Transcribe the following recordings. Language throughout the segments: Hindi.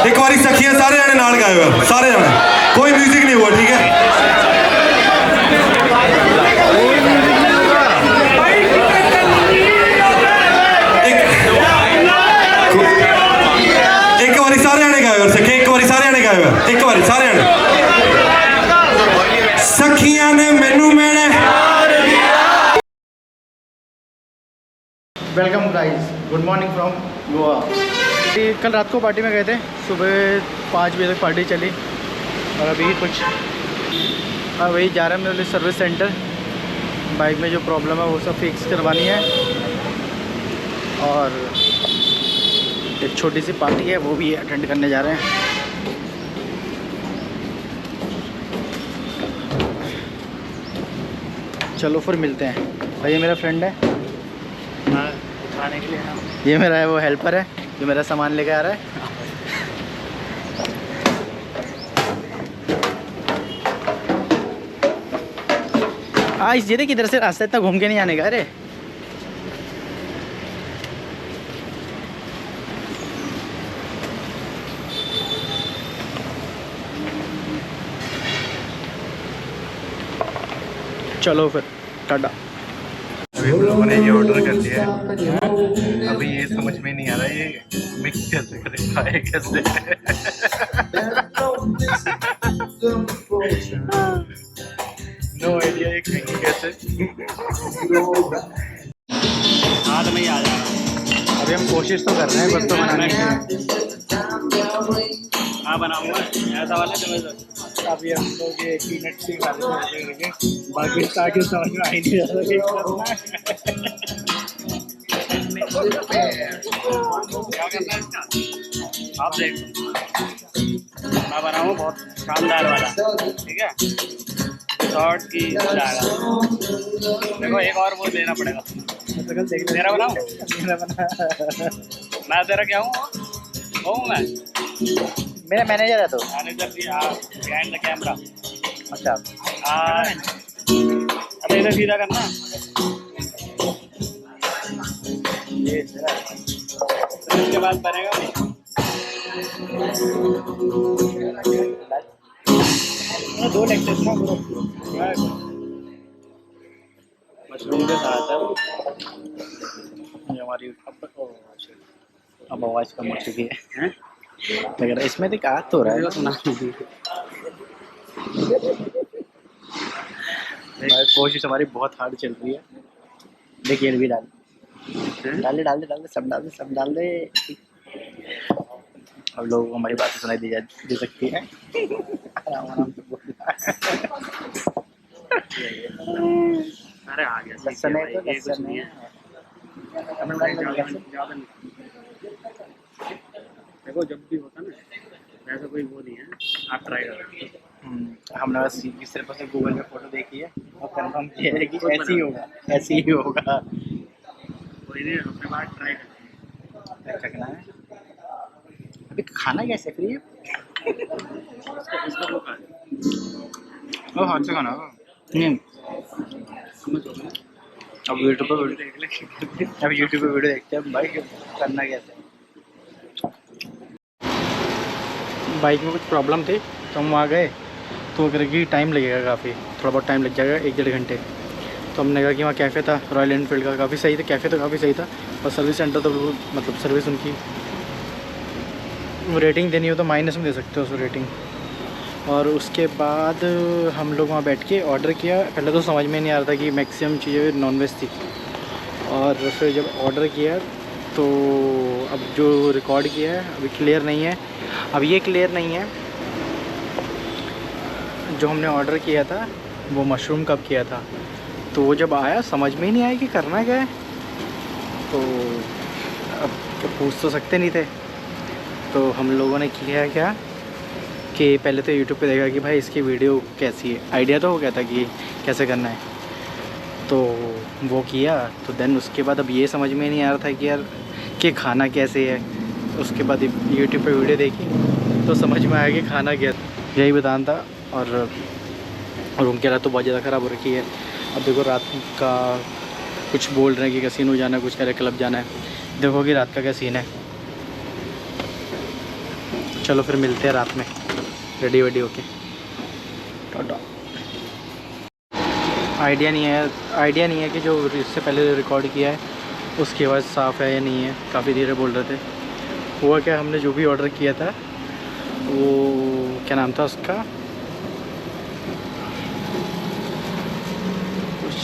एक बारी सखियां सारे जने नाल गाओ, सारे जने, कोई म्यूजिक नहीं हुआ, ठीक है। एक बारी सारे जने गाओ सखियां, एक बारी सारे जने गाओ, एक बारी सारे जने। सखियां ने मैनू मैंने। Welcome guys, good morning from Goa. कल रात को पार्टी में गए थे, सुबह 5 बजे तक पार्टी चली और अभी कुछ वही जा रहे हैं मेरे सर्विस सेंटर। बाइक में जो प्रॉब्लम है वो सब फिक्स करवानी है और एक छोटी सी पार्टी है वो भी अटेंड करने जा रहे हैं। चलो फिर मिलते हैं। भाई ये मेरा फ्रेंड है, उठाने के लिए। ये मेरा है वो हेल्पर है जो मेरा सामान लेके आ रहा है। आज ये देख इधर से रास्ता इतना घूम के नहीं आने का। अरे चलो फिर टाटा। अभी हम लोगों ने ये ऑर्डर कर लिया है। अभी ये समझ में नहीं आ रहा ये मिक्स कैसे करें, खाए कैसे। नो आइडिया ये खाएंगे कैसे। हाथ में ही आ जाएगा। अभी हम कोशिश तो कर रहे हैं बस तो बनाने की। हाँ बनाऊंगा ऐसा वाला तो। अभी हम लोग ये पीनट सी खा लेते हैं, बाकी ताकि समझ में आ ही नहीं रहा कि क्या करना है इसका। आप देख मैं बनाऊँ बहुत शानदार वाला, ठीक है। शॉर्ट की जाएगा। देखो एक और वो लेना पड़ेगा। तेरा बनाऊँ? मैं तेरा क्या हूँ? मैं मेरा मैनेजर है। तो मैनेजर भी बिहाइंड द कैमरा। अच्छा अबे इधर सीधा करना ये इसके बाद बनेगा नहीं। दो लेक्चर ना मशरूम के साथ है ये हमारी। अब आवाज़ कम हो चुकी है अगर इसमें देख आ तो रहा है सुना। कोशिश हमारी बहुत हार्ड चल रही है। देखिए भी डाल दे डाल दे सब डाल दे सब डाल दे। अब लोगों को हमारी बातें सुनाई दे सकती है। अरे आ गया लहसुन है तो लहसुन है। देखो जब भी होता ना ऐसा कोई वो नहीं है, आप ट्राई करो। हमने बस सिर्फ गूगल में फोटो देखी है और कंफर्म किया है कि ऐसे ही होगा, ऐसे ही होगा। कोई नहीं अपने बात ट्राई करना है। अभी खाना कैसे फ्री है? ओ हाथ से खाना अब यूट्यूब पर वीडियो देख ले। अब यूट्यूब पर वीडियो देखते हैं भाई करना कैसे। बाइक में कुछ प्रॉब्लम थी तो हम वहाँ गए तो करके टाइम लगेगा, काफ़ी थोड़ा बहुत टाइम लग जाएगा 1-1.5 घंटे। तो हमने कहा कि वहाँ कैफ़े था रॉयल एनफील्ड का, काफ़ी सही था। कैफ़े तो काफ़ी सही था और सर्विस सेंटर तो मतलब सर्विस उनकी रेटिंग देनी हो तो माइनस में दे सकते हो उसको रेटिंग। और उसके बाद हम लोग वहाँ बैठ के ऑर्डर किया। पहले तो समझ में नहीं आ रहा था कि मैक्सिमम चीज़ें नॉनवेज थी और फिर जब ऑर्डर किया तो अब जो रिकॉर्ड किया है अभी क्लियर नहीं है। अब ये क्लियर नहीं है जो हमने ऑर्डर किया था वो मशरूम कब किया था। तो वो जब आया समझ में ही नहीं आया कि करना क्या है। तो अब पूछ तो सकते नहीं थे। तो हम लोगों ने किया क्या कि पहले तो यूट्यूब पे देखा कि भाई इसकी वीडियो कैसी है। आइडिया तो हो गया था कि कैसे करना है तो वो किया। तो देन उसके बाद अब ये समझ में नहीं आ रहा था कि यार कि खाना कैसे है। उसके बाद यूट्यूब पे वीडियो देखी तो समझ में आया कि खाना क्या, यही बताना था। और रूम की हालत तो बहुत ज़्यादा ख़राब हो रखी है। अब देखो रात का कुछ बोल रहे हैं कि कैसीनो जाना है, कुछ कह रहे क्लब जाना है। देखो कि रात का क्या सीन है। चलो फिर मिलते हैं रात में रेडी वेडी होके। टाटा। आइडिया नहीं है कि जो इससे पहले रिकॉर्ड किया है उसकी आवाज़ साफ़ है या नहीं है, काफ़ी धीरे बोल रहे थे। हुआ क्या, हमने जो भी ऑर्डर किया था वो क्या नाम था उसका, कुछ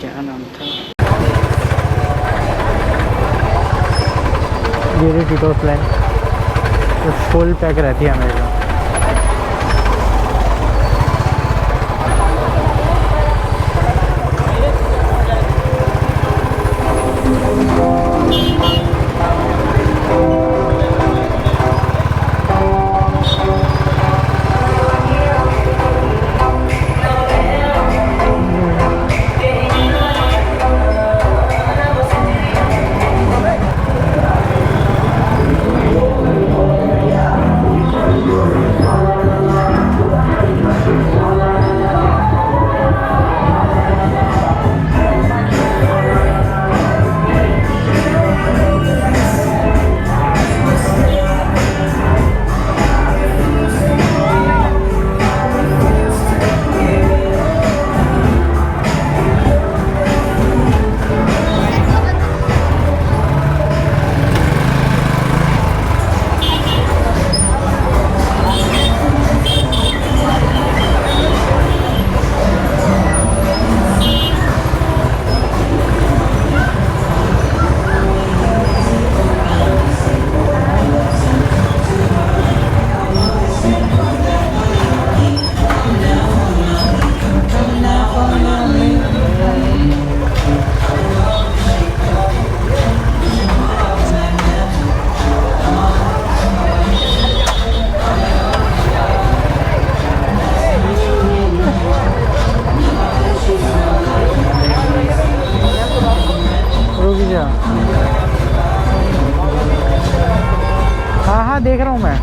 क्या नाम था, ये टिटो प्लान फुल पैक रहती है हमेशा। हाँ देख रहा हूँ मैं।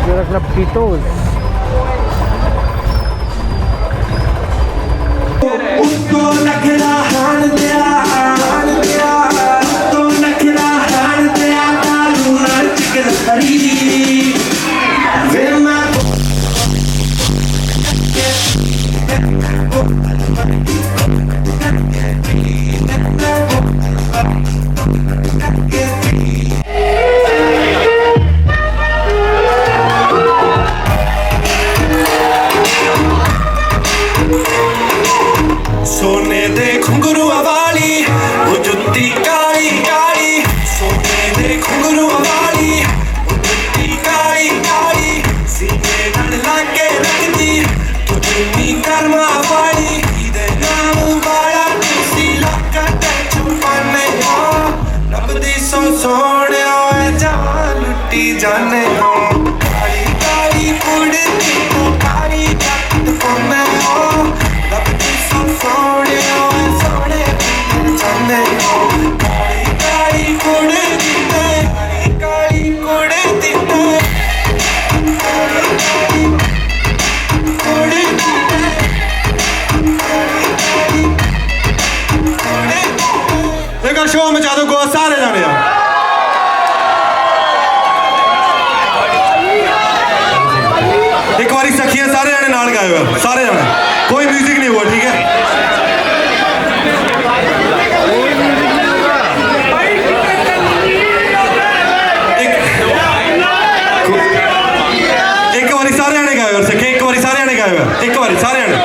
ये मतलब टीटोज। उसको नखरा हान दिया, हान दिया, तो नखरा हान दिया, कालू नाच के खरीदी वे मैं सोने दे घुंघरू वाली वो जुत्ती काली काली, सोने दे घुंघरू वाली वो जुत्ती काली काली, सीने नाल लाके रखदी तुझी कर्मा वाली, इदे नाम वाला तुसी लक्का ते छुपाने हो, नबदी सो सोने ओए जवान लुटी जाने हो, काली काली कुड़ती तो काली जट कोने हो, नबदी सो सोने ओए सोने जाने हो, काली काली कुड़ती ते, काली काली कुड़ती ते, काली काली कुड़ती ते, काली काली कुड़ती ते। एक शो मचा दो गो सारे जाने यार। एक बारी सखियां सारे जाने नाल गाए हुए, सारे जाने, कोई म्यूजिक नहीं हुआ, ठीक है। एक बारी सारे जाने गाए हुए सखी, एक बारी सारे जाने गाए हुए, एक बारी सारे जाने।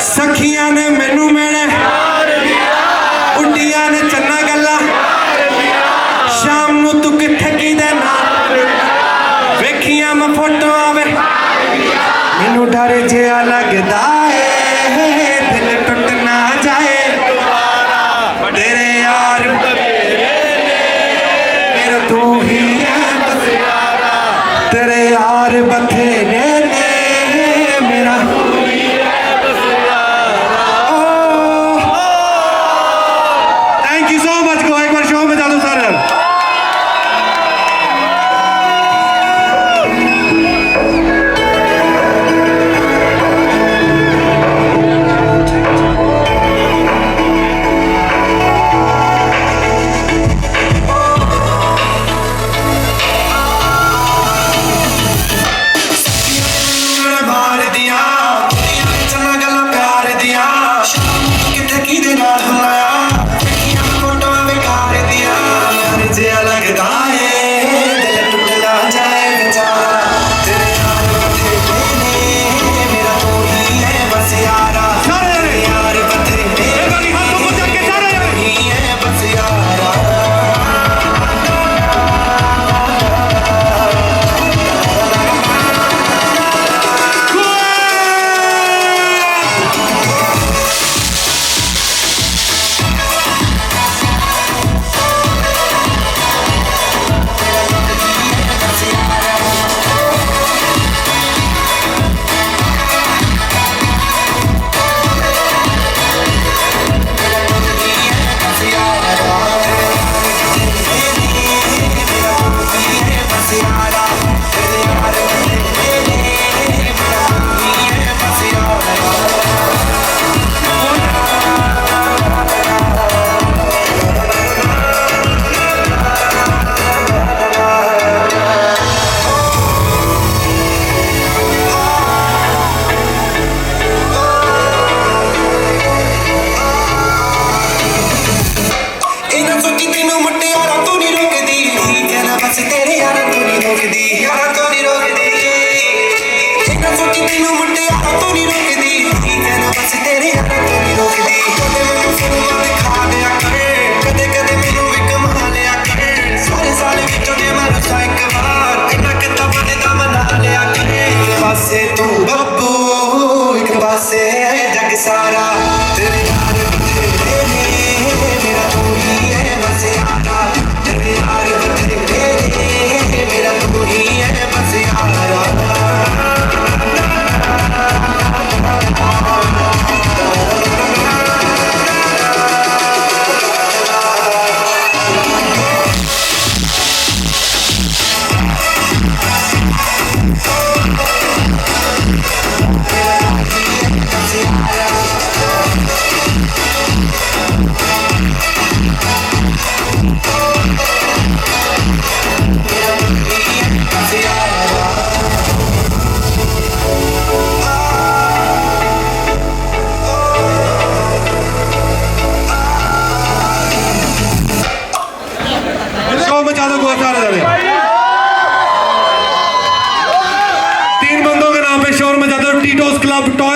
सखियां ने मैनू मैने उड्डियां ने चन्ना गल्ला, शाम नू तू किथे की दे नाल वेखियां मैं फोटो आवे, मैनू डर जिहा लगदा है दिल टुट ना जाए, तेरे यार मेरा तू ही है बस, तेरे यार बथेरे ने मेरा थैंक यू सो मच को, एक बार शो में जादू सारे जाने।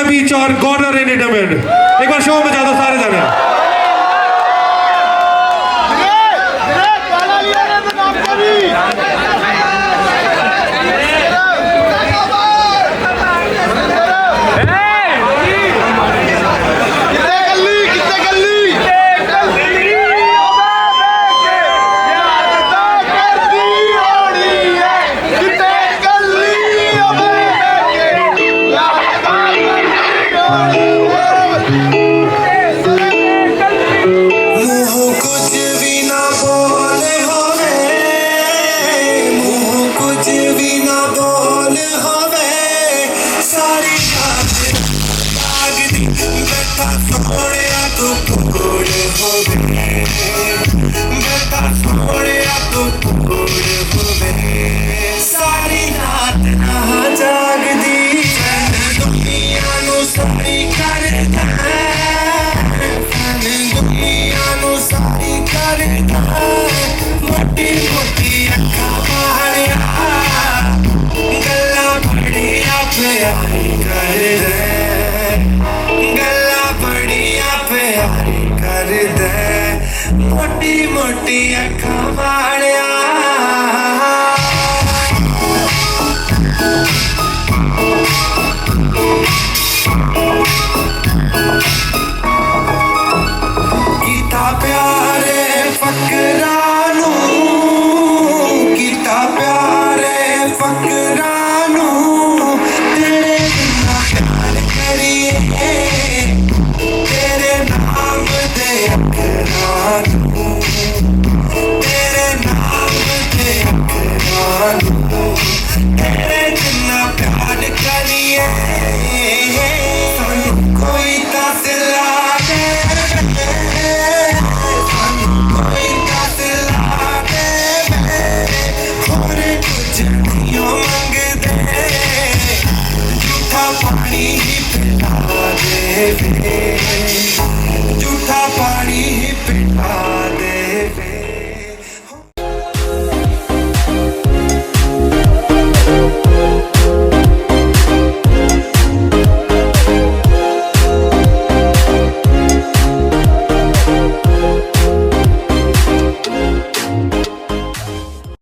बीच और कॉर्नर एंटरटेनमेंट। एक बार शो बजा दो सारे जाने। मोटी मोटी अखा वालिया कीता प्यारे फकरानू कीता प्यारे फकरानू तेरे बिना प्यार करिए तेरे नाम दे अखरानू तेरे नाम दे अखरानू तेरे जिन्ना प्यार करिए कोई तसला दे कोई तसला दे और कुछ नहीं मंगदे झूठा पानी ही पिला दे